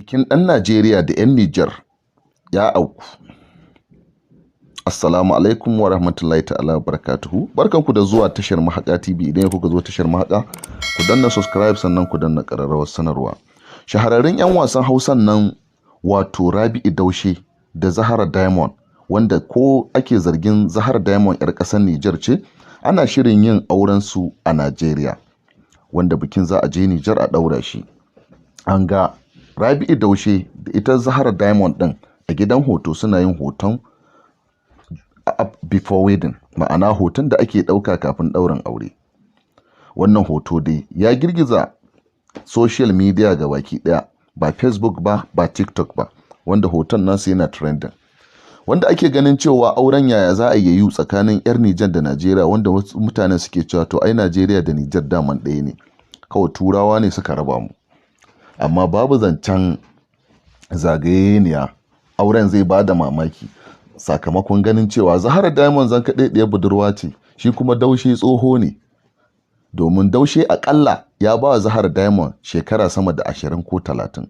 bikin ɗan Najeriya da 'yan Nijar ya auku. Assalamu alaikum wa rahmatullahi ta'ala wa barakatuhu. Barkanku da zuwa tashar Mahaƙa TV. Idan kuka zo tashar Mahaƙa, ku danna subscribe sannan ku danna ƙararrawar sanarwa. Shahararrun 'yan wasan Hausan nan wato Rabi'u Daushe da Zahara Diamond, wanda ko ake zargin Zahara Diamond 'yar ƙasar Nijar ce, ana shirin yin auren su a Najeriya, wanda bikin za a je Nijar a ɗaura shi. An ga Rabi'u Daushe da ita Zahara Diamond ɗin a gidan hoto suna yin hoton before wedding, ma'ana hoton da ake ɗauka kafin ɗaurin aure. Wannan hoto dai ya girgiza social media ga baki ɗaya, ba Facebook ba TikTok ba, wanda hoton nasu yana trending, wanda ake ganin cewa auren yaya za a yi tsakanin 'yar Nijar da Najeriya, wanda wasu mutane suke cewa to ai Najeriya da Nijar daman ɗaya ne, kawai turawa ne suka raba mu. Amma babu zancen zagayeniya, auren zai ba da mamaki sakamakon ganin cewa Zahara Diamond zan kaɗai ɗaya budurwa ce, shi kuma Daushe tsoho ne, domin Daushe aƙalla ya ba wa Zahara Diamond shekara sama da 20 ko 30.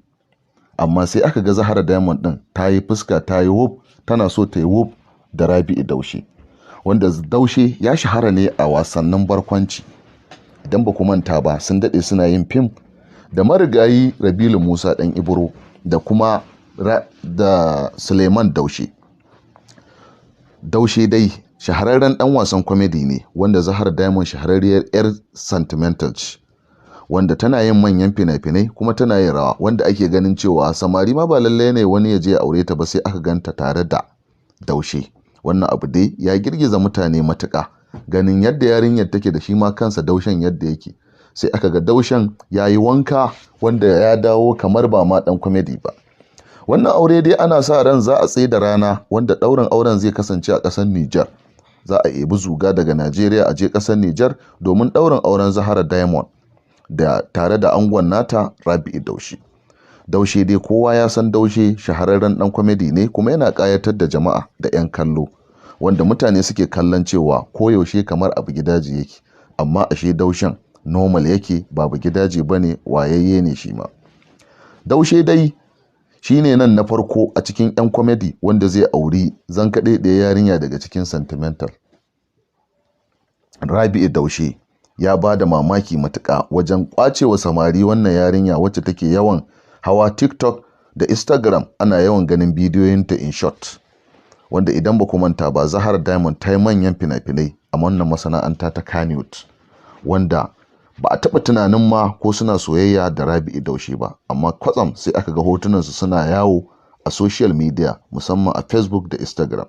Amma sai aka ga Zahara Diamond ɗin ta yi fuska, ta yi wuf, tana so ta yi wuf da Rabi'u Daushe, wanda Daushe ya shahara ne a wasannin barkwanci. Idan ba ku manta ba, sun daɗe suna yin fim da marigayi Rabilu Musa ɗan Ibro da kuma da Suleiman Daushe. Daushe dai shahararren ɗan wasan comedy ne, wanda Zahara Diamond shahararriyar 'yar sentimental ce, wanda tana yin manyan fina-finai kuma tana yin rawa, wanda ake ganin cewa samari ma ba lalle ne wani ya je ya aure ta ba sai aka ganta tare da Daushe. Wannan abu dai ya girgiza mutane matuƙa, ganin yadda yarinyar take da shi ma kansa Daushen yadda yake. Sai aka ga Daushen ya yi wanka, wanda ya dawo kamar ba ma ɗan comedy ba. Wannan aure dai ana sa ran za a tsaye da rana, wanda ɗaurin auren zai kasance a ƙasar Nijar. Za a ebi zuga daga Najeriya a je ƙasar Nijar domin ɗaurin auren Zahara Diamond da tare da angon nata Rabi'u Daushe. Daushe dai kowa ya san Daushe shahararren ɗan comedy ne, kuma yana ƙayatar da jama'a da 'yan kallo, wanda mutane suke kallon cewa koyaushe kamar abu gidaje yake, amma ashe Daushen normal yake, babu gidaje bane, wayayye ne shi ma. Daushe dai shine nan na farko a cikin 'yan comedy wanda zai auri zan kaɗai ɗaya yarinya daga cikin sentimental. Rabi'u Daushe ya ba da mamaki matuƙa wajen ƙwacewa samari wannan yarinya wacce take yawan hawa TikTok da Instagram, ana yawan ganin bidiyoyinta in short, wanda idan ba ku manta ba, Zahara Diamond ta yi manyan fina-finai a wannan masana'anta ta Kannywood, wanda ba a taɓa tunanin ma ko suna soyayya da Rabi'u Daushe ba, amma kwatsam sai aka ga hotunansu suna yawo a social media, musamman a Facebook da Instagram.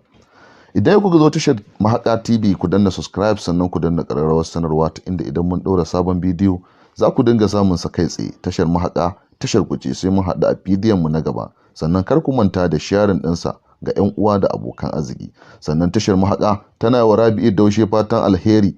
Idan kuka zo tashar Mahaƙa TV, ku danna subscribe sannan ku danna ƙararrawar sanarwa, ta inda idan mun ɗora sabon bidiyo za ku dinga samun sa kai tsaye. Tashar Mahaƙa, tashar ku ce, sai mun haɗu a bidiyon mu na gaba. Sannan kar ku manta da sharing ɗinsa ga 'yan uwa da abokan arziki. Sannan tashar Mahaƙa tana wa Rabi'u Daushe fatan alheri.